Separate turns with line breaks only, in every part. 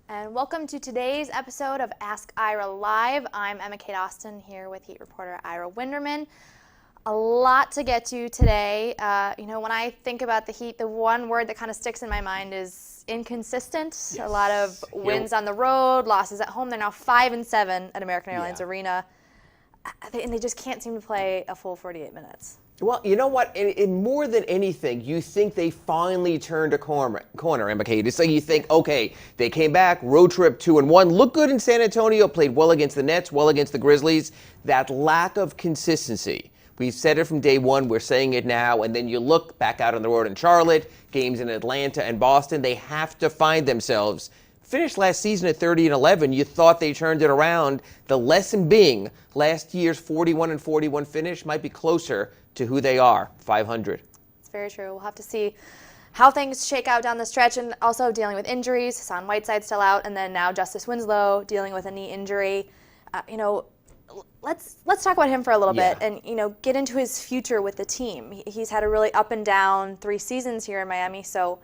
And welcome to today's episode of Ask Ira Live. I'm Emma Kate Austin here with Heat reporter Ira Winderman. A lot to get to today. When I think about the Heat, the one word that kind of sticks in my mind is inconsistent.
Yes.
A lot of wins on the road, losses at home. They're now 5-7 at American Airlines Arena. And they just can't seem to play a full 48 minutes.
Well, you know what? In more than anything, you think they finally turned a corner, Emma Kate. It's like you think, okay, they came back, road trip 2-1, looked good in San Antonio, played well against the Nets, well against the Grizzlies. That lack of consistency. We've said it from day one, we're saying it now, and then you look back out on the road in Charlotte, games in Atlanta and Boston, they have to find themselves. Finished last season at 30-11, you thought they turned it around. The lesson being, last year's 41-41 finish might be closer to who they are, 500.
It's very true. We'll have to see how things shake out down the stretch, and also dealing with injuries. Hassan Whiteside still out, and then now Justice Winslow dealing with a knee injury. Let's talk about him for a little bit and get into his future with the team. He's had a really up and down 3 seasons here in Miami. So,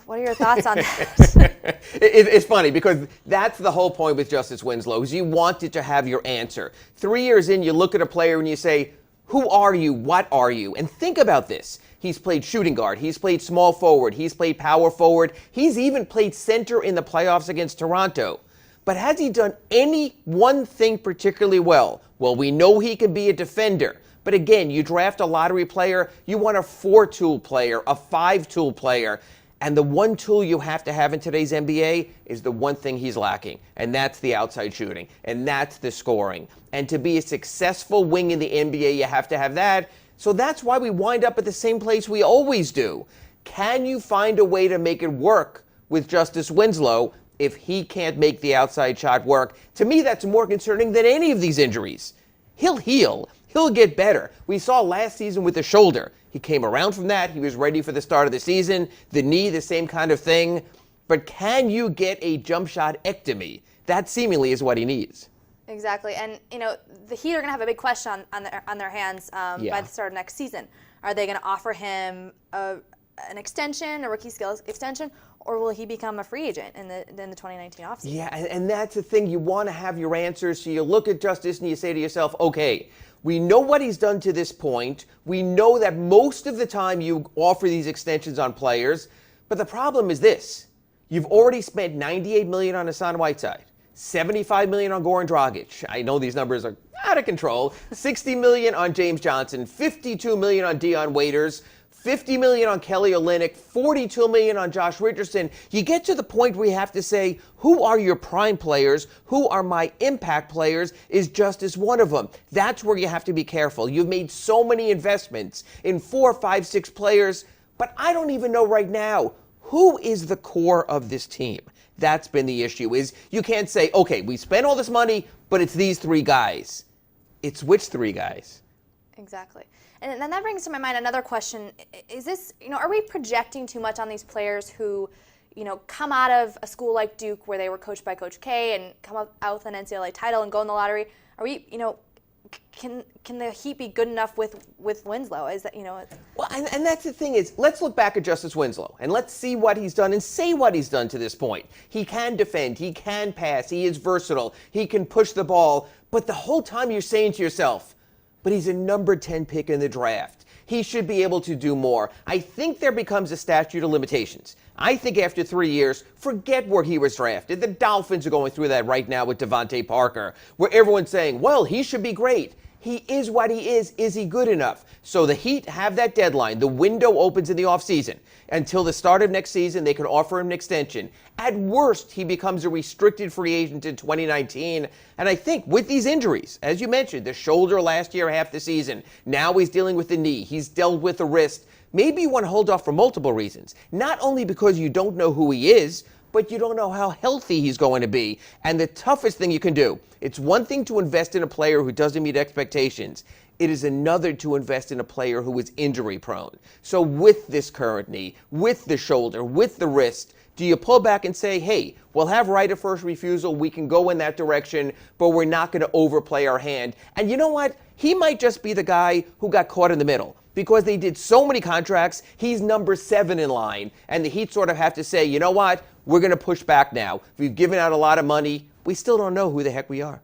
what are your thoughts on that?
It's funny because that's the whole point with Justice Winslow is you wanted to have your answer. 3 years in, you look at a player and you say, who are you? What are you? And think about this. He's played shooting guard. He's played small forward. He's played power forward. He's even played center in the playoffs against Toronto. But has he done any one thing particularly well? Well, we know he can be a defender. But again, you draft a lottery player, you want a 4-tool player, a 5-tool player. And the one tool you have to have in today's NBA is the one thing he's lacking, and that's the outside shooting, and that's the scoring. And to be a successful wing in the NBA, you have to have that. So that's why we wind up at the same place we always do. Can you find a way to make it work with Justice Winslow if he can't make the outside shot work? To me, that's more concerning than any of these injuries. He'll heal. He'll get better. We saw last season with the shoulder. He came around from that. He was ready for the start of the season. The knee, the same kind of thing. But can you get a jump shot ectomy? That seemingly is what he needs.
Exactly. And, the Heat are going to have a big question on their hands by the start of next season. Are they going to offer him an extension, a rookie skills extension, or will he become a free agent in the 2019 offseason?
Yeah, and that's the thing. You want to have your answers. So you look at Justice and you say to yourself, okay, we know what he's done to this point. We know that most of the time you offer these extensions on players. But the problem is this. You've already spent $98 million on Hassan Whiteside, $75 million on Goran Dragic. I know these numbers are out of control. $60 million on James Johnson, $52 million on Dion Waiters, $50 million on Kelly Olynyk, $42 million on Josh Richardson. You get to the point where you have to say, who are your prime players? Who are my impact players? Is Justice one of them? That's where you have to be careful. You've made so many investments in 4, 5, 6 players, but I don't even know right now who is the core of this team. That's been the issue, is you can't say, okay, we spent all this money, but it's these 3 guys. It's which 3 guys?
Exactly. And then that brings to my mind another question. Is this, are we projecting too much on these players who, come out of a school like Duke where they were coached by Coach K and come out with an NCAA title and go in the lottery? Are we, can the Heat be good enough with Winslow? Is that,
Well, and that's the thing is, let's look back at Justice Winslow and let's see what he's done and say what he's done to this point. He can defend, he can pass, he is versatile, he can push the ball, but the whole time you're saying to yourself, but he's a number 10 pick in the draft. He should be able to do more. I think there becomes a statute of limitations. I think after 3 years, forget where he was drafted. The Dolphins are going through that right now with Devontae Parker, where everyone's saying, well, he should be great. He is what he is. Is he good enough? So the Heat have that deadline. The window opens in the offseason. Until the start of next season, they can offer him an extension. At worst, he becomes a restricted free agent in 2019. And I think with these injuries, as you mentioned, the shoulder last year, half the season. Now he's dealing with the knee. He's dealt with the wrist. Maybe you want to hold off for multiple reasons. Not only because you don't know who he is, but you don't know how healthy he's going to be. And the toughest thing you can do, it's one thing to invest in a player who doesn't meet expectations. It is another to invest in a player who is injury prone. So with this current knee, with the shoulder, with the wrist, do you pull back and say, hey, we'll have right of first refusal, we can go in that direction, but we're not going to overplay our hand? And you know what? He might just be the guy who got caught in the middle. Because they did so many contracts, he's number 7 in line. And the Heat sort of have to say, you know what? We're going to push back now. We've given out a lot of money. We still don't know who the heck we are.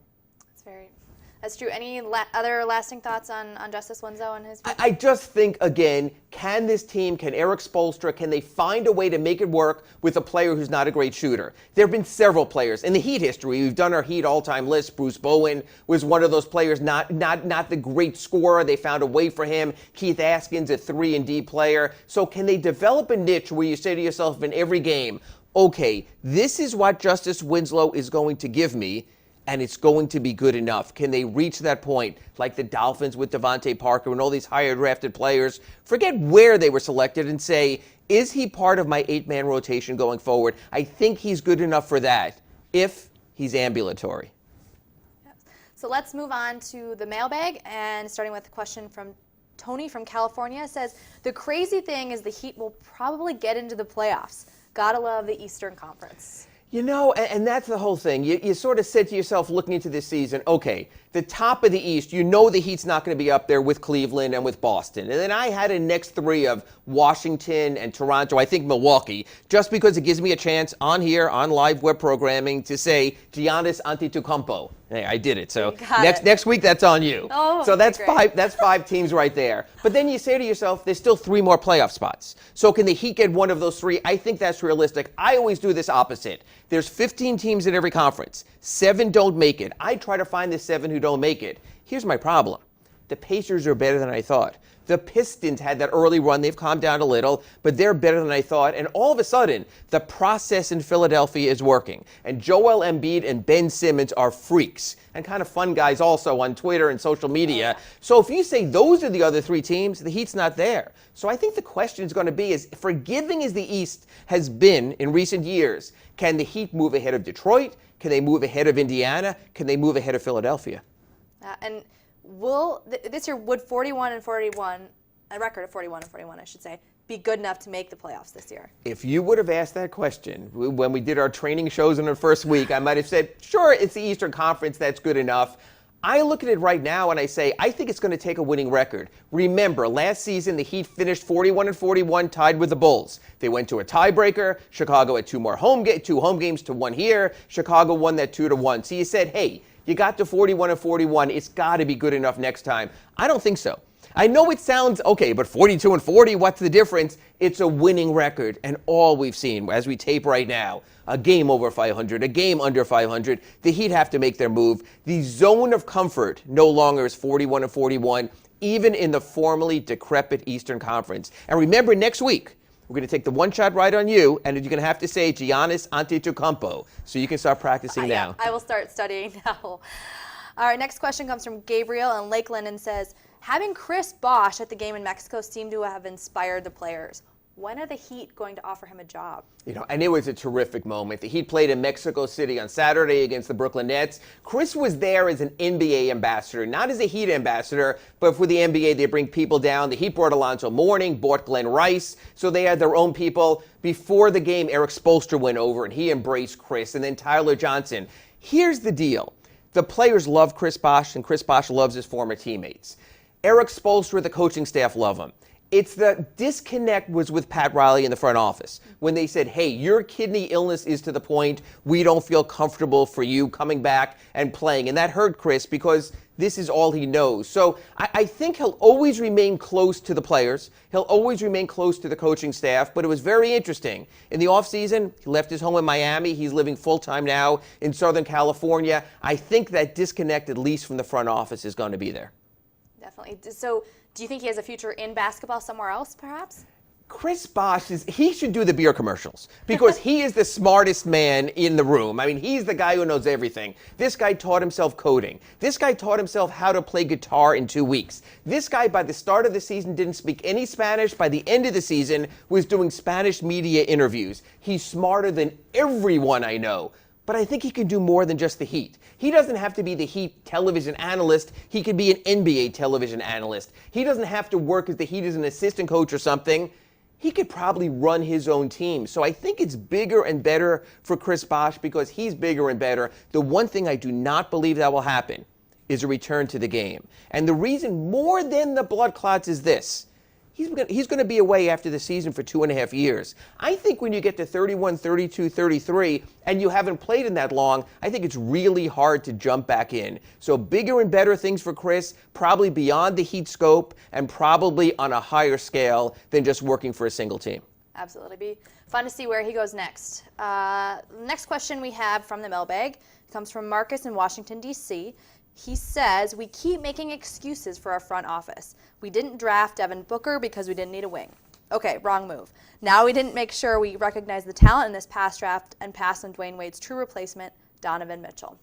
That's true. Any other lasting thoughts on Justice Winslow and his future?
I just think, again, can this team, can Eric Spoelstra, can they find a way to make it work with a player who's not a great shooter? There have been several players. In the Heat history, we've done our Heat all-time list. Bruce Bowen was one of those players, not the great scorer. They found a way for him. Keith Askins, a 3-and-D player. So can they develop a niche where you say to yourself in every game, okay, this is what Justice Winslow is going to give me, and it's going to be good enough? Can they reach that point like the Dolphins with Devontae Parker and all these higher drafted players? Forget where they were selected and say, is he part of my 8-man rotation going forward? I think he's good enough for that if he's ambulatory.
So let's move on to the mailbag, and starting with a question from Tony from California. Says, the crazy thing is the Heat will probably get into the playoffs. Gotta love the Eastern Conference.
You know, and that's the whole thing. You sort of said to yourself looking into this season, okay, the top of the East, you know the Heat's not going to be up there with Cleveland and with Boston. And then I had a next 3 of Washington and Toronto, I think Milwaukee, just because it gives me a chance on here, on live web programming, to say Giannis Antetokounmpo. Hey, I did it. So next week, that's on you.
Oh,
so that's five teams right there. But then you say to yourself, there's still 3 more playoff spots. So can the Heat get one of those 3? I think that's realistic. I always do this opposite. There's 15 teams in every conference. 7 don't make it. I try to find the 7 who don't make it. Here's my problem. The Pacers are better than I thought. The Pistons had that early run. They've calmed down a little, but they're better than I thought. And all of a sudden, the process in Philadelphia is working. And Joel Embiid and Ben Simmons are freaks and kind of fun guys also on Twitter and social media. So if you say those are the other 3 teams, the Heat's not there. So I think the question is going to be, as forgiving as the East has been in recent years, can the Heat move ahead of Detroit? Can they move ahead of Indiana? Can they move ahead of Philadelphia?
And will this year, would 41-41, a record of 41-41, I should say, be good enough to make the playoffs this year?
If you would have asked that question when we did our training shows in our first week, I might have said, sure, it's the Eastern Conference, that's good enough. I look at it right now and I say, I think it's going to take a winning record. Remember, last season, the Heat finished 41-41, tied with the Bulls. They went to a tiebreaker. Chicago had 2 home games to 1 here. Chicago won that 2-1. So you said, hey, you got to 41-41. It's got to be good enough next time. I don't think so. I know it sounds okay, but 42-40, what's the difference? It's a winning record, and all we've seen as we tape right now, a game over 500, a game under 500, the Heat have to make their move. The zone of comfort no longer is 41-41, even in the formerly decrepit Eastern Conference. And remember, next week, we're going to take the one shot right on you, and you're going to have to say Giannis Antetokounmpo, so you can start practicing now.
I will start studying now. All right, next question comes from Gabriel in Lakeland and says, having Chris Bosh at the game in Mexico seemed to have inspired the players. When are the Heat going to offer him a job?
You know, and it was a terrific moment. The Heat played in Mexico City on Saturday against the Brooklyn Nets. Chris was there as an NBA ambassador, not as a Heat ambassador, but for the NBA, they bring people down. The Heat brought Alonzo Mourning, brought Glenn Rice, so they had their own people. Before the game, Eric Spoelstra went over and he embraced Chris, and then Tyler Johnson. Here's the deal. The players love Chris Bosh, and Chris Bosh loves his former teammates. Eric Spoelstra, the coaching staff love him. It's the disconnect was with Pat Riley in the front office when they said, hey, your kidney illness is to the point we don't feel comfortable for you coming back and playing. And that hurt Chris because this is all he knows. So I think he'll always remain close to the players. He'll always remain close to the coaching staff. But it was very interesting. In the offseason, he left his home in Miami. He's living full-time now in Southern California. I think that disconnect, at least from the front office, is going to be there.
Definitely. So do you think he has a future in basketball somewhere else, perhaps?
Chris Bosh, he should do the beer commercials because he is the smartest man in the room. I mean, he's the guy who knows everything. This guy taught himself coding. This guy taught himself how to play guitar in 2 weeks. This guy, by the start of the season, didn't speak any Spanish. By the end of the season, was doing Spanish media interviews. He's smarter than everyone I know. but I think he can do more than just the Heat. He doesn't have to be the Heat television analyst. He could be an NBA television analyst. He doesn't have to work as the Heat as an assistant coach or something. He could probably run his own team. So I think it's bigger and better for Chris Bosh because he's bigger and better. The one thing I do not believe that will happen is a return to the game. And the reason more than the blood clots is this. He's going to be away after the season for 2.5 years. I think when you get to 31, 32, 33, and you haven't played in that long, I think it's really hard to jump back in. So bigger and better things for Chris, probably beyond the Heat scope, and probably on a higher scale than just working for a single team.
Absolutely. Be fun to see where he goes next. Next question we have from the mailbag comes from Marcus in Washington, D.C. He says, we keep making excuses for our front office. We didn't draft Devin Booker because we didn't need a wing. Okay, wrong move. Now we didn't make sure we recognized the talent in this past draft and passed on Dwayne Wade's true replacement, Donovan Mitchell.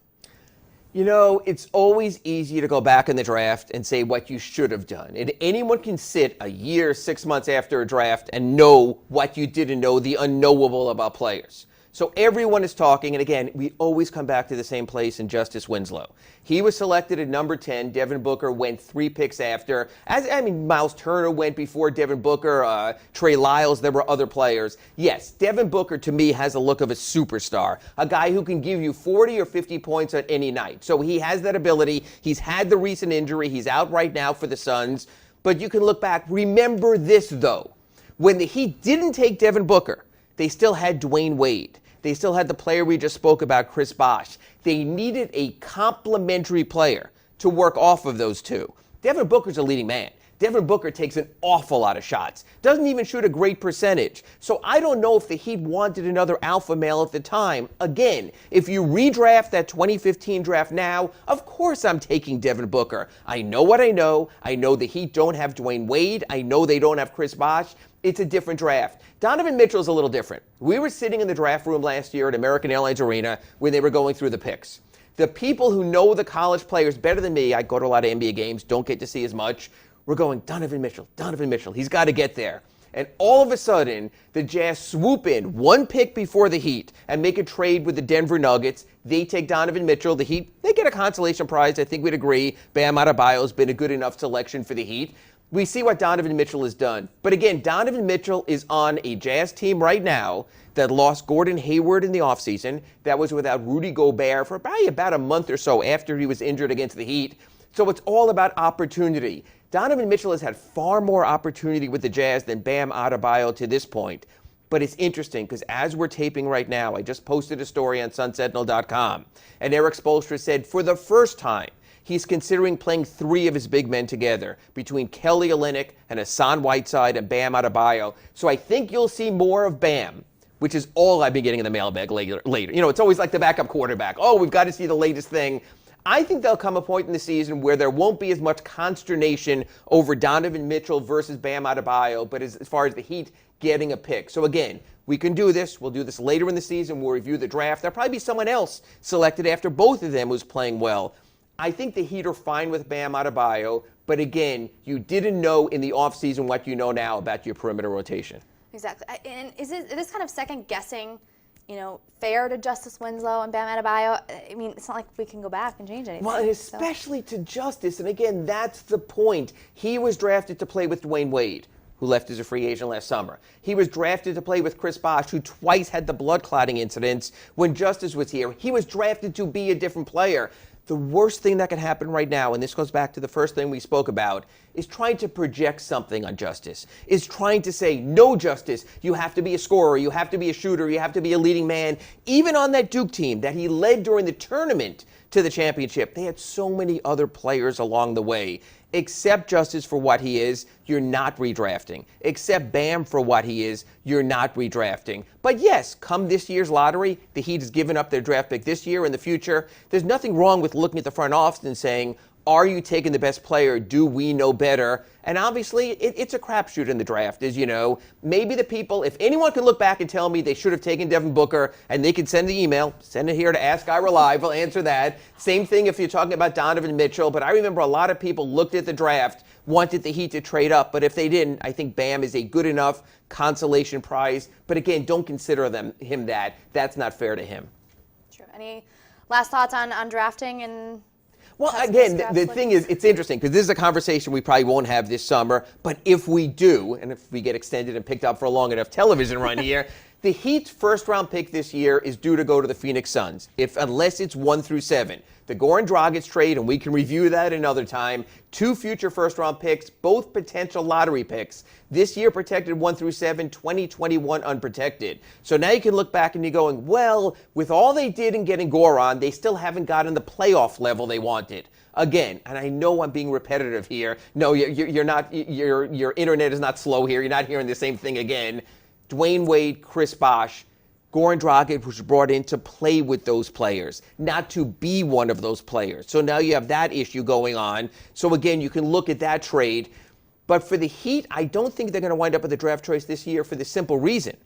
You know, it's always easy to go back in the draft and say what you should have done. And anyone can sit a year, 6 months after a draft and know what you didn't know, the unknowable about players. So everyone is talking, and again, we always come back to the same place in Justice Winslow. He was selected at number 10. Devin Booker went 3 picks after. Miles Turner went before Devin Booker, Trey Lyles, there were other players. Yes, Devin Booker to me has the look of a superstar, a guy who can give you 40 or 50 points on any night. So he has that ability. He's had the recent injury. He's out right now for the Suns. But you can look back. Remember this, though. When the Heat didn't take Devin Booker, they still had Dwayne Wade. They still had the player we just spoke about, Chris Bosh. They needed a complementary player to work off of those two. Devin Booker's a leading man. Devin Booker takes an awful lot of shots. Doesn't even shoot a great percentage. So I don't know if the Heat wanted another alpha male at the time. Again, if you redraft that 2015 draft now, of course I'm taking Devin Booker. I know what I know. I know the Heat don't have Dwayne Wade. I know they don't have Chris Bosh. It's a different draft. Donovan Mitchell's a little different. We were sitting in the draft room last year at American Airlines Arena when they were going through the picks. The people who know the college players better than me, I go to a lot of NBA games, don't get to see as much, we're going, Donovan Mitchell, he's got to get there. And all of a sudden, the Jazz swoop in 1 pick before the Heat and make a trade with the Denver Nuggets. They take Donovan Mitchell. The Heat, they get a consolation prize. I think we'd agree. Bam Adebayo has been a good enough selection for the Heat. We see what Donovan Mitchell has done. But again, Donovan Mitchell is on a Jazz team right now that lost Gordon Hayward in the offseason, that was without Rudy Gobert for probably about a month or so after he was injured against the Heat. So it's all about opportunity. Donovan Mitchell has had far more opportunity with the Jazz than Bam Adebayo to this point. But it's interesting because as we're taping right now, I just posted a story on SunSentinel.com, and Eric Spoelstra said for the first time, he's considering playing 3 of his big men together between Kelly Olynyk and Hassan Whiteside and Bam Adebayo. So I think you'll see more of Bam, which is all I've been getting in the mailbag later. You know, it's always like the backup quarterback. Oh, we've got to see the latest thing. I think there'll come a point in the season where there won't be as much consternation over Donovan Mitchell versus Bam Adebayo, but as far as the Heat getting a pick. So again, we can do this. We'll do this later in the season. We'll review the draft. There'll probably be someone else selected after both of them who's playing well. I think the Heat are fine with Bam Adebayo, but again, you didn't know in the offseason what you know now about your perimeter rotation.
Exactly. And is it this kind of second guessing, fair to Justice Winslow and Bam Adebayo? I mean, it's not like we can go back and change anything.
Well, and especially to Justice. And again, that's the point. He was drafted to play with Dwayne Wade, who left as a free agent last summer. He was drafted to play with Chris Bosh, who twice had the blood clotting incidents when Justice was here. He was drafted to be a different player. The worst thing that can happen right now, and this goes back to the first thing we spoke about, is trying to project something on Justice, is trying to say, no, Justice, you have to be a scorer, you have to be a shooter, you have to be a leading man. Even on that Duke team that he led during the tournament to the championship, they had so many other players along the way. Accept Justice for what he is, you're not redrafting. Accept Bam for what he is, you're not redrafting. But yes, come this year's lottery, the Heat has given up their draft pick this year and the future. There's nothing wrong with looking at the front office and saying, are you taking the best player? Do we know better? And obviously, it's a crapshoot in the draft, as you know. Maybe the people, if anyone can look back and tell me they should have taken Devin Booker, and they can send the email, send it here to Ask Ira Live, we'll answer that. Same thing if you're talking about Donovan Mitchell, but I remember a lot of people looked at the draft, wanted the Heat to trade up, but if they didn't, I think Bam is a good enough consolation prize. But again, don't consider him that. That's not fair to him.
true. Any last thoughts on drafting and?
Well, again, the thing is, it's interesting because this is a conversation we probably won't have this summer. But if we do, and if we get extended and picked up for a long enough television run here, the Heat's first-round pick this year is due to go to the Phoenix Suns, unless it's 1 through 7. The Goran Dragic trade, and we can review that another time. 2 future first-round picks, both potential lottery picks. This year protected 1 through 7, 2021 unprotected. So now you can look back and you're going, well, with all they did in getting Goran, they still haven't gotten the playoff level they wanted. Again, and I know I'm being repetitive here. No, you're not. Your internet is not slow here. You're not hearing the same thing again. Dwayne Wade, Chris Bosh, Goran Dragic was brought in to play with those players, not to be one of those players. So now you have that issue going on. So again, you can look at that trade. But for the Heat, I don't think they're going to wind up with a draft choice this year for the simple reason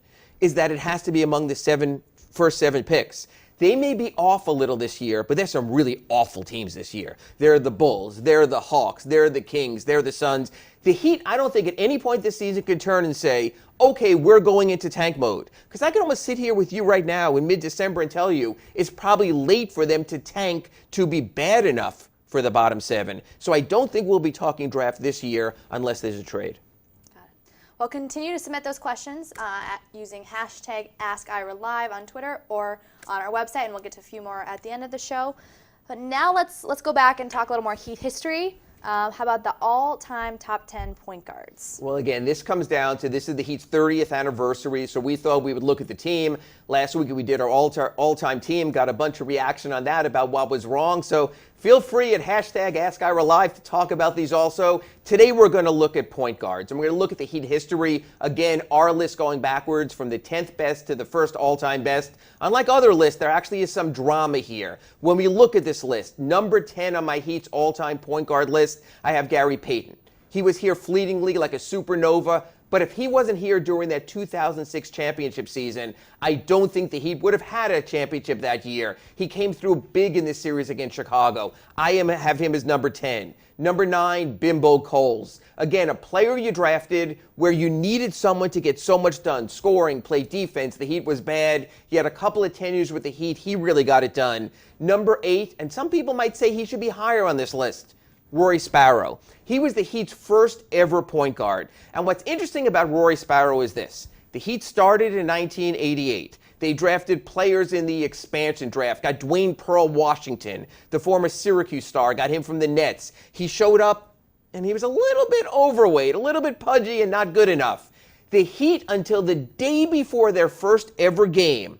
is that it has to be among the first 7 picks. They may be off a little this year, but there's some really awful teams this year. They're the Bulls, they're the Hawks, they're the Kings, they're the Suns. The Heat, I don't think at any point this season could turn and say, okay, we're going into tank mode. Because I can almost sit here with you right now in mid-December and tell you it's probably late for them to tank to be bad enough for the bottom 7. So I don't think we'll be talking draft this year unless there's a trade.
Well, continue to submit those questions using hashtag AskIraLive on Twitter or on our website, and we'll get to a few more at the end of the show. But now let's go back and talk a little more Heat history. How about the all-time top 10 point guards?
Well, again, this comes down to this is the Heat's 30th anniversary, so we thought we would look at the team. Last week we did our all-time team, got a bunch of reaction on that about what was wrong. So feel free at hashtag AskIraLive to talk about these also. Today we're going to look at point guards, and we're going to look at the Heat history. Again, our list going backwards from the 10th best to the first all-time best. Unlike other lists, there actually is some drama here. When we look at this list, number 10 on my Heat's all-time point guard list, I have Gary Payton. He was here fleetingly like a supernova, but if he wasn't here during that 2006 championship season, I don't think the Heat would have had a championship that year. He came through big in this series against Chicago. I have him as number 10. Number 9, Bimbo Coles. Again, a player you drafted where you needed someone to get so much done. Scoring, play defense. The Heat was bad. He had a couple of tenures with the Heat. He really got it done. Number 8, and some people might say he should be higher on this list, Rory Sparrow. He was the Heat's first ever point guard. And what's interesting about Rory Sparrow is this. The Heat started in 1988. They drafted players in the expansion draft, got Dwayne Pearl Washington, the former Syracuse star, got him from the Nets. He showed up, and he was a little bit overweight, a little bit pudgy, and not good enough. The Heat, until the day before their first ever game,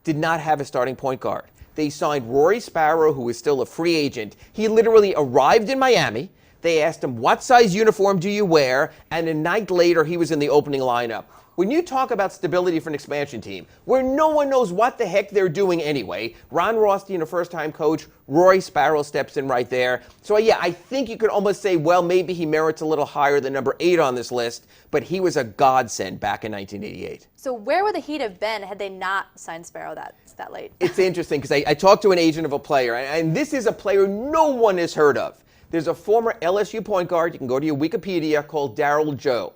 did not have a starting point guard. They signed Rory Sparrow, who was still a free agent. He literally arrived in Miami. They asked him, what size uniform do you wear? And a night later, he was in the opening lineup. When you talk about stability for an expansion team, where no one knows what the heck they're doing anyway, Ron Rothstein, a first-time coach, Rory Sparrow steps in right there. So, yeah, I think you could almost say, well, maybe he merits a little higher than number 8 on this list, but he was a godsend back in 1988.
So where would the Heat have been had they not signed Sparrow that late? It's
interesting because I talked to an agent of a player, and this is a player no one has heard of. There's a former LSU point guard, you can go to your Wikipedia, called Darryl Joe.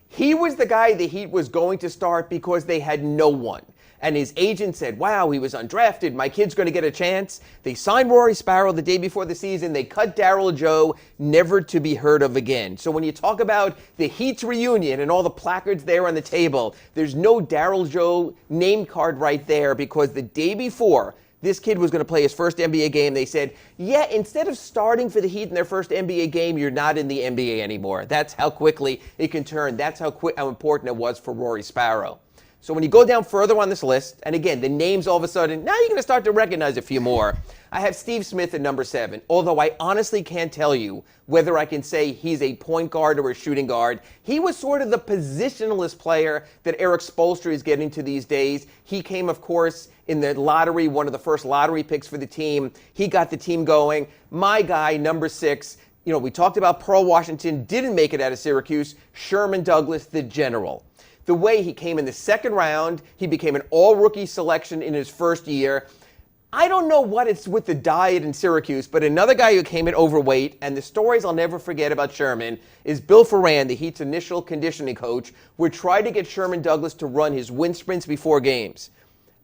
He was the guy the Heat was going to start because they had no one. And his agent said, wow, he was undrafted. My kid's going to get a chance. They signed Rory Sparrow the day before the season. They cut Darryl Joe, never to be heard of again. So when you talk about the Heat's reunion and all the placards there on the table, there's no Darryl Joe name card right there because the day before this kid was going to play his first NBA game, they said, yeah, instead of starting for the Heat in their first NBA game, you're not in the NBA anymore. That's how quickly it can turn. That's how important it was for Rory Sparrow. So when you go down further on this list, and again, the names all of a sudden, now you're going to start to recognize a few more. I have Steve Smith at number 7, although I honestly can't tell you whether I can say he's a point guard or a shooting guard. He was sort of the positionless player that Eric Spoelstra is getting to these days. He came, of course, in the lottery, one of the first lottery picks for the team. He got the team going. My guy, number 6, we talked about Pearl Washington, didn't make it out of Syracuse. Sherman Douglas, the general. The way he came in the second round, he became an all-rookie selection in his first year. I don't know what it's with the diet in Syracuse, but another guy who came in overweight, and the stories I'll never forget about Sherman, is Bill Ferran, the Heat's initial conditioning coach, would try to get Sherman Douglas to run his wind sprints before games.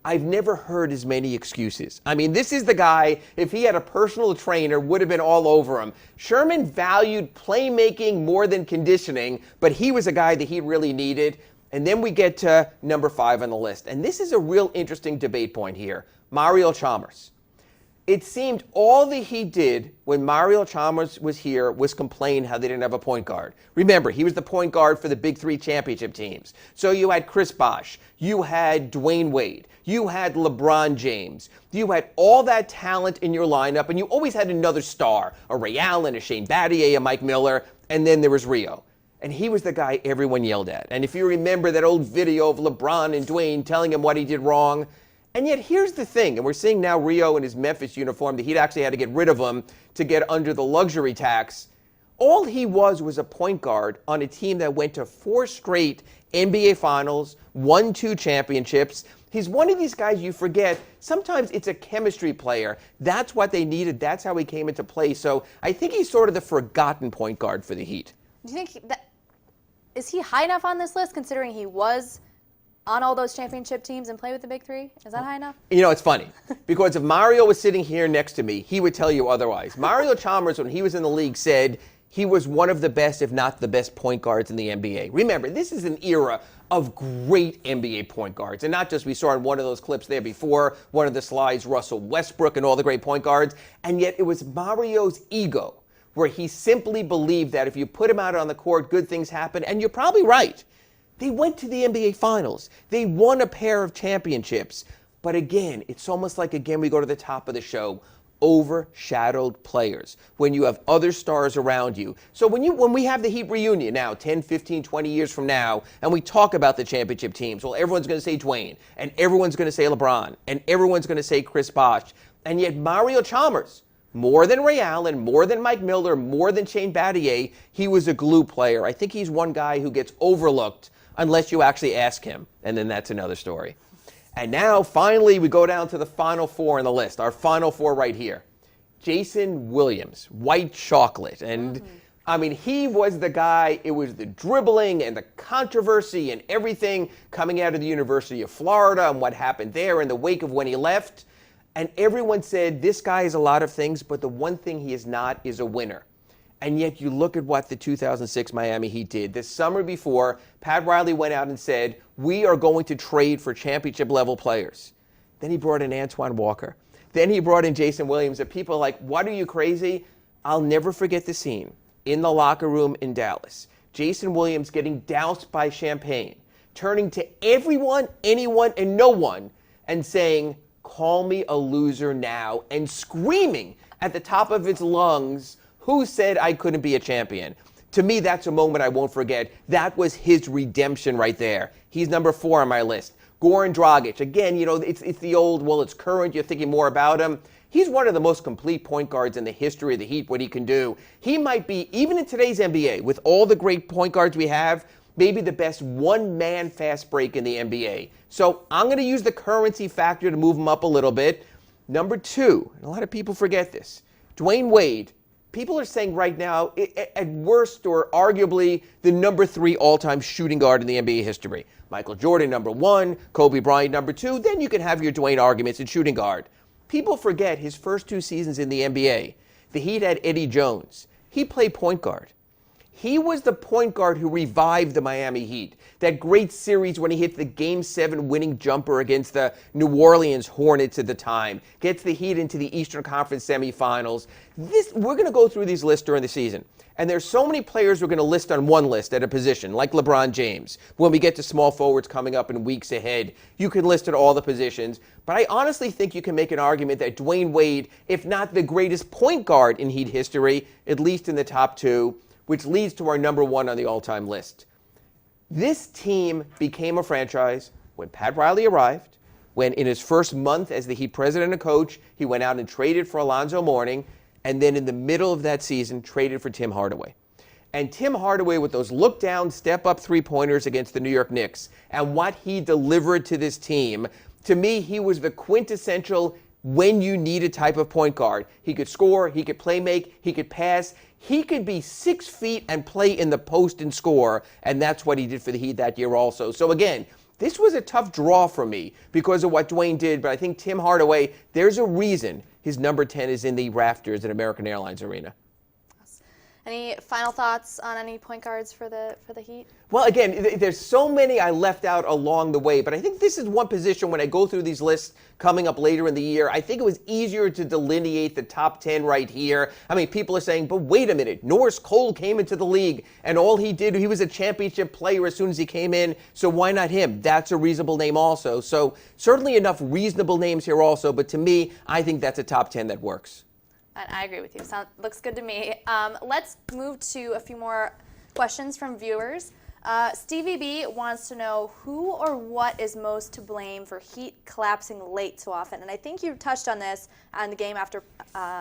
I've never heard as many excuses. I mean, this is the guy, if he had a personal trainer, would have been all over him. Sherman valued playmaking more than conditioning, but he was a guy that he really needed. And then we get to number 5 on the list. And this is a real interesting debate point here. Mario Chalmers. It seemed all that he did when Mario Chalmers was here was complain how they didn't have a point guard. Remember, he was the point guard for the Big Three championship teams. So you had Chris Bosh, you had Dwayne Wade, you had LeBron James, you had all that talent in your lineup, and you always had another star, a Ray Allen, a Shane Battier, a Mike Miller, and then there was Rio. And he was the guy everyone yelled at. And if you remember that old video of LeBron and Dwayne telling him what he did wrong. And yet here's the thing, and we're seeing now Rio in his Memphis uniform, the Heat actually had to get rid of him to get under the luxury tax. All he was a point guard on a team that went to 4 straight NBA Finals, won 2 championships. He's one of these guys you forget. Sometimes it's a chemistry player. That's what they needed. That's how he came into play. So I think he's sort of the forgotten point guard for the Heat.
Do you think that is he high enough on this list considering he was on all those championship teams and play with the Big Three? Is that high enough?
You know, it's funny because if Mario was sitting here next to me, he would tell you otherwise. Mario Chalmers, when he was in the league, said he was one of the best, if not the best, point guards in the NBA. Remember, this is an era of great NBA point guards. And not just we saw in one of those clips there before, one of the slides, Russell Westbrook and all the great point guards. And yet it was Mario's ego where he simply believed that if you put him out on the court, good things happen. And you're probably right. They went to the NBA Finals. They won a pair of championships. But again, it's almost like, again, we go to the top of the show, overshadowed players when you have other stars around you. So when we have the Heat reunion now, 10, 15, 20 years from now, and we talk about the championship teams, well, everyone's going to say Dwayne, and everyone's going to say LeBron, and everyone's going to say Chris Bosh. And yet Mario Chalmers, more than Ray Allen, more than Mike Miller, more than Shane Battier, he was a glue player. I think he's one guy who gets overlooked unless you actually ask him, and then that's another story. And now, finally, we go down to the final 4 on the list, our final 4 right here. Jason Williams, white chocolate. And, I mean, he was the guy, it was the dribbling and the controversy and everything coming out of the University of Florida and what happened there in the wake of when he left. And everyone said, this guy is a lot of things, but the one thing he is not is a winner. And yet you look at what the 2006 Miami Heat did. The summer before, Pat Riley went out and said, we are going to trade for championship-level players. Then he brought in Antoine Walker. Then he brought in Jason Williams. And people are like, what, are you crazy? I'll never forget the scene in the locker room in Dallas. Jason Williams getting doused by champagne, turning to everyone, anyone, and no one, and saying, call me a loser now, and screaming at the top of his lungs, who said I couldn't be a champion? To me, that's a moment I won't forget. That was his redemption right there. He's number 4 on my list. Goran Dragic. Again, you know, it's the old, well, it's current. You're thinking more about him. He's one of the most complete point guards in the history of the Heat, what he can do. He might be, even in today's NBA, with all the great point guards we have, maybe the best one-man fast break in the NBA. So I'm going to use the currency factor to move him up a little bit. Number 2, and a lot of people forget this, Dwayne Wade. People are saying right now, at worst or arguably, the number 3 all-time shooting guard in the NBA history. Michael Jordan, number 1, Kobe Bryant, number 2. Then you can have your Dwayne arguments at shooting guard. People forget his first 2 seasons in the NBA. The Heat had Eddie Jones. He played point guard. He was the point guard who revived the Miami Heat. That great series when he hit the Game 7 winning jumper against the New Orleans Hornets at the time. Gets the Heat into the Eastern Conference semifinals. We're going to go through these lists during the season. And there's so many players we're going to list on one list at a position, like LeBron James. When we get to small forwards coming up in weeks ahead, you can list at all the positions. But I honestly think you can make an argument that Dwayne Wade, if not the greatest point guard in Heat history, at least in the top 2, which leads to our number 1 on the all-time list. This team became a franchise when Pat Riley arrived, when in his first month as the Heat president and coach, he went out and traded for Alonzo Mourning, and then in the middle of that season, traded for Tim Hardaway. And Tim Hardaway with those look-down, step-up three-pointers against the New York Knicks, and what he delivered to this team, to me, he was the quintessential when you need a type of point guard. He could score, he could play make, he could pass. He could be 6 feet and play in the post and score, and that's what he did for the Heat that year also. So again, This was a tough draw for me because of what Dwayne did, but I think Tim Hardaway, there's a reason his number 10 is in the rafters at American Airlines Arena.
Any final thoughts on any point guards for the Heat?
Well, again, there's so many I left out along the way, but I think this is one position when I go through these lists coming up later in the year, I think it was easier to delineate the top 10 right here. I mean, people are saying, but wait a minute, Norris Cole came into the league, and all he did, he was a championship player as soon as he came in, so why not him? That's a reasonable name also. So certainly enough reasonable names here also, but to me, I think that's a top 10 that works.
I agree with you. Looks good to me. Let's move to a few more questions from viewers. Stevie B wants to know who or what is most to blame for Heat collapsing late so often. And I think you touched on this on the game after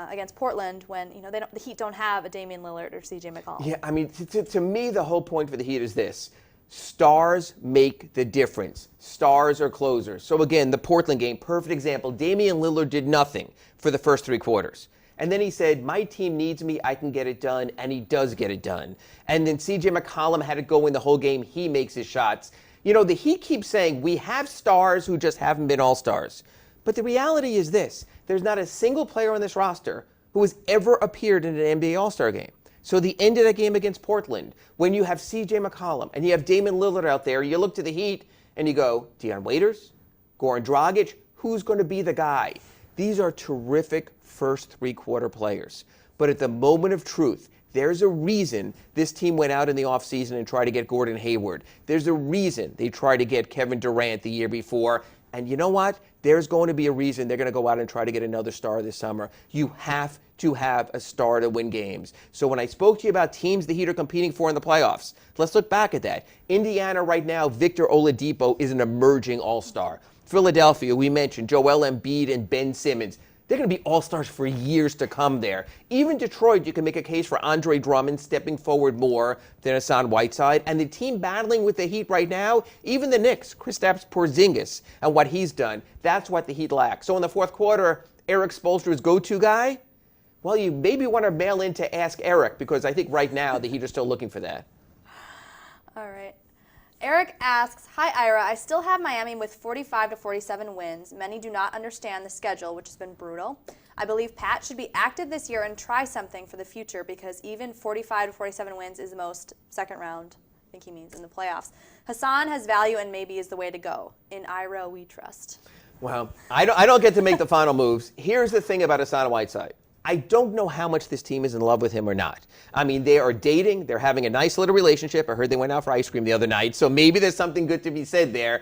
against Portland when the Heat don't have a Damian Lillard or C.J. McCollum.
Yeah, I mean, to me, the whole point for the Heat is this. Stars make the difference. Stars are closers. So again, the Portland game, perfect example. Damian Lillard did nothing for the first 3 quarters. And then he said, my team needs me, I can get it done, and he does get it done. And then C.J. McCollum had to go in the whole game. He makes his shots. The Heat keeps saying, we have stars who just haven't been all-stars. But the reality is this. There's not a single player on this roster who has ever appeared in an NBA All-Star game. So the end of that game against Portland, when you have C.J. McCollum and you have Damian Lillard out there, you look to the Heat and you go, Dion Waiters, Goran Dragic, who's going to be the guy? These are terrific first 3-quarter players. But at the moment of truth, there's a reason this team went out in the offseason and tried to get Gordon Hayward. There's a reason they tried to get Kevin Durant the year before. And you know what? There's going to be a reason they're going to go out and try to get another star this summer. You have to have a star to win games. So when I spoke to you about teams the Heat are competing for in the playoffs, let's look back at that. Indiana right now, Victor Oladipo is an emerging all-star. Philadelphia, we mentioned Joel Embiid and Ben Simmons. They're going to be all-stars for years to come there. Even Detroit, you can make a case for Andre Drummond stepping forward more than Hassan Whiteside. And the team battling with the Heat right now, even the Knicks, Kristaps Porzingis and what he's done, that's what the Heat lack. So in the fourth quarter, Eric Spoelstra's go-to guy, well, you maybe want to mail in to ask Eric because I think right now the Heat are still looking for that.
All right. Eric asks, hi Ira, I still have Miami with 45 to 47 wins. Many do not understand the schedule, which has been brutal. I believe Pat should be active this year and try something for the future because even 45 to 47 wins is the most second round, I think he means, in the playoffs. Hassan has value and maybe is the way to go. In Ira, we trust.
Well, I don't get to make the final moves. Here's the thing about Hassan Whiteside. I don't know how much this team is in love with him or not. I mean, they are dating. They're having a nice little relationship. I heard they went out for ice cream the other night, so maybe there's something good to be said there.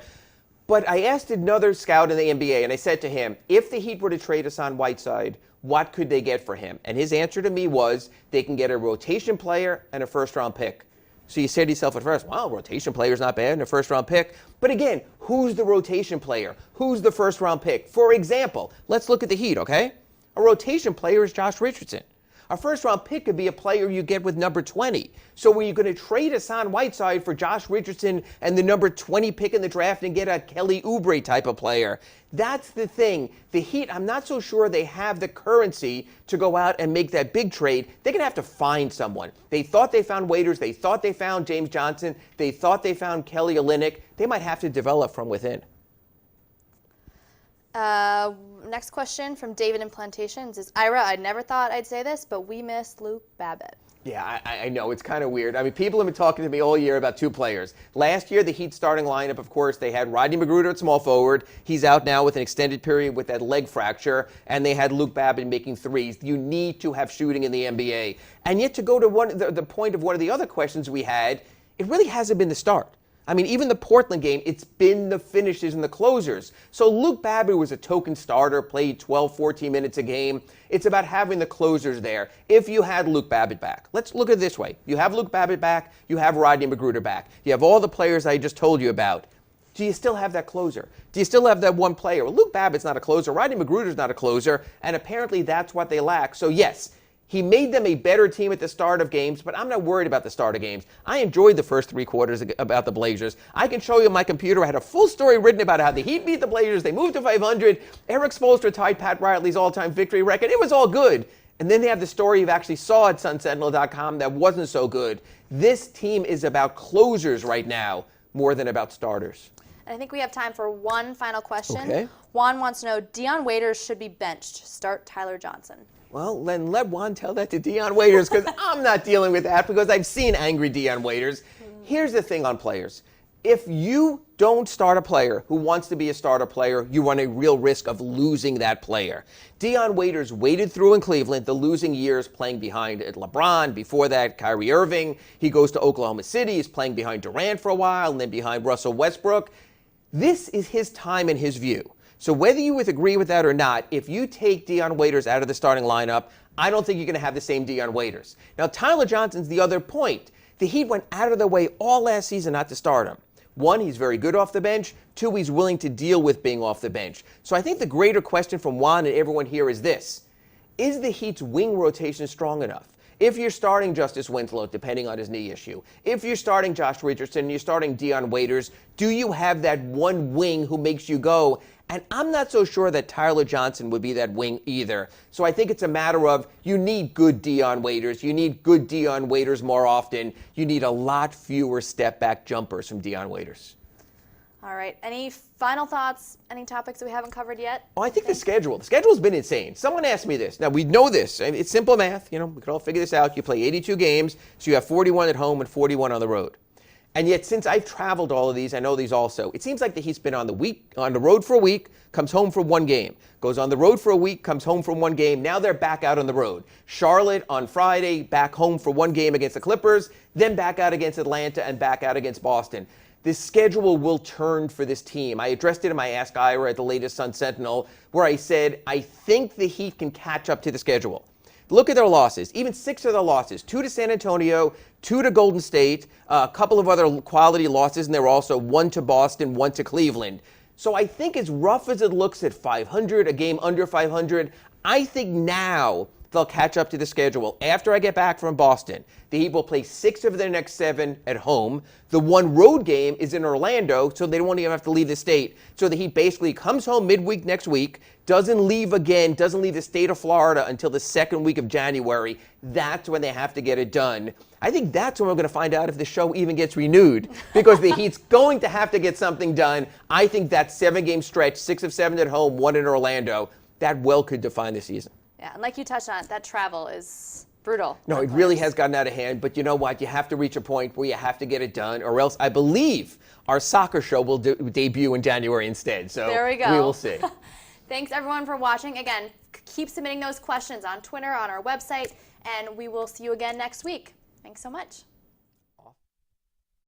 But I asked another scout in the NBA, and I said to him, if the Heat were to trade Hassan Whiteside, what could they get for him? And his answer to me was they can get a rotation player and a first-round pick. So you say to yourself at first, wow, rotation player's not bad and a first-round pick. But again, who's the rotation player? Who's the first-round pick? For example, let's look at the Heat, okay? A rotation player is Josh Richardson. A first-round pick could be a player you get with number 20. So were you going to trade Hassan Whiteside for Josh Richardson and the number 20 pick in the draft and get a Kelly Oubre type of player? That's the thing. The Heat, I'm not so sure they have the currency to go out and make that big trade. They're going to have to find someone. They thought they found Waiters. They thought they found James Johnson. They thought they found Kelly Olynyk. They might have to develop from within.
Next question from David in Plantations is, Ira, I never thought I'd say this, but we miss Luke Babbitt.
Yeah, I know. It's kind of weird. I mean, people have been talking to me all year about 2 players. Last year, the Heat starting lineup, of course, they had Rodney McGruder at small forward. He's out now with an extended period with that leg fracture. And they had Luke Babbitt making threes. You need to have shooting in the NBA. And yet to go to the point of one of the other questions we had, it really hasn't been the start. I mean, even the Portland game, it's been the finishes and the closers. So Luke Babbitt was a token starter, played 12, 14 minutes a game. It's about having the closers there. If you had Luke Babbitt back, let's look at it this way. You have Luke Babbitt back, you have Rodney McGruder back. You have all the players I just told you about. Do you still have that closer? Do you still have that one player? Well, Luke Babbitt's not a closer, Rodney McGruder's not a closer, and apparently that's what they lack. So yes, he made them a better team at the start of games, but I'm not worried about the start of games. I enjoyed the first 3 quarters about the Blazers. I can show you on my computer. I had a full story written about how the Heat beat the Blazers. They moved to 500. Eric Spoelstra tied Pat Riley's all-time victory record. It was all good. And then they have the story you've actually saw at sunsentinel.com that wasn't so good. This team is about closers right now more than about starters.
And I think we have time for one final question.
Okay.
Juan wants to know, Dion Waiters should be benched. Start Tyler Johnson.
Well, then let Juan tell that to Dion Waiters, because I'm not dealing with that, because I've seen angry Dion Waiters. Here's the thing on players. If you don't start a player who wants to be a starter player, you run a real risk of losing that player. Dion Waiters waited through in Cleveland the losing years playing behind LeBron. Before that, Kyrie Irving. He goes to Oklahoma City. He's playing behind Durant for a while and then behind Russell Westbrook. This is his time in his view. So whether you would agree with that or not, if you take Dion Waiters out of the starting lineup, I don't think you're going to have the same Dion Waiters. Now, Tyler Johnson's the other point. The Heat went out of their way all last season not to start him. One, he's very good off the bench. Two, he's willing to deal with being off the bench. So I think the greater question from Juan and everyone here is this. Is the Heat's wing rotation strong enough? If you're starting Justice Winslow, depending on his knee issue, if you're starting Josh Richardson, you're starting Dion Waiters, do you have that one wing who makes you go? And I'm not so sure that Tyler Johnson would be that wing either. So I think it's a matter of you need good Dion Waiters. You need good Dion Waiters more often. You need a lot fewer step-back jumpers from Dion Waiters.
All right. Any final thoughts? Any topics that we haven't covered yet?
Oh, I think the schedule. The schedule's been insane. Someone asked me this. Now, we know this. It's simple math. We can all figure this out. You play 82 games, so you have 41 at home and 41 on the road. And yet, since I've traveled all of these, I know these also. It seems like the Heat's been on the road for a week, comes home for one game, goes on the road for a week, comes home for one game. Now they're back out on the road. Charlotte on Friday, back home for one game against the Clippers, then back out against Atlanta and back out against Boston. This schedule will turn for this team. I addressed it in my Ask Ira at the latest Sun Sentinel, where I said, I think the Heat can catch up to the schedule. Look at their losses, even 6 of their losses, 2 to San Antonio, 2 to Golden State, a couple of other quality losses, and there were also 1 to Boston, 1 to Cleveland. So I think as rough as it looks at 500, a game under 500, I think now they'll catch up to the schedule. After I get back from Boston, the Heat will play 6 of their next 7 at home. The one road game is in Orlando, so they won't even have to leave the state. So the Heat basically comes home midweek next week, doesn't leave the state of Florida until the second week of January. That's when they have to get it done. I think that's when we're going to find out if the show even gets renewed, because the Heat's going to have to get something done. I think that 7-game stretch, 6 of 7 at home, 1 in Orlando, that well could define the season.
Yeah, and like you touched on, that travel is brutal.
No, it really has gotten out of hand, but you know what? You have to reach a point where you have to get it done, or else I believe our soccer show will debut in January instead. So
there we go.
We will see.
Thanks, everyone, for watching. Again, keep submitting those questions on Twitter, on our website, and we will see you again next week. Thanks so much.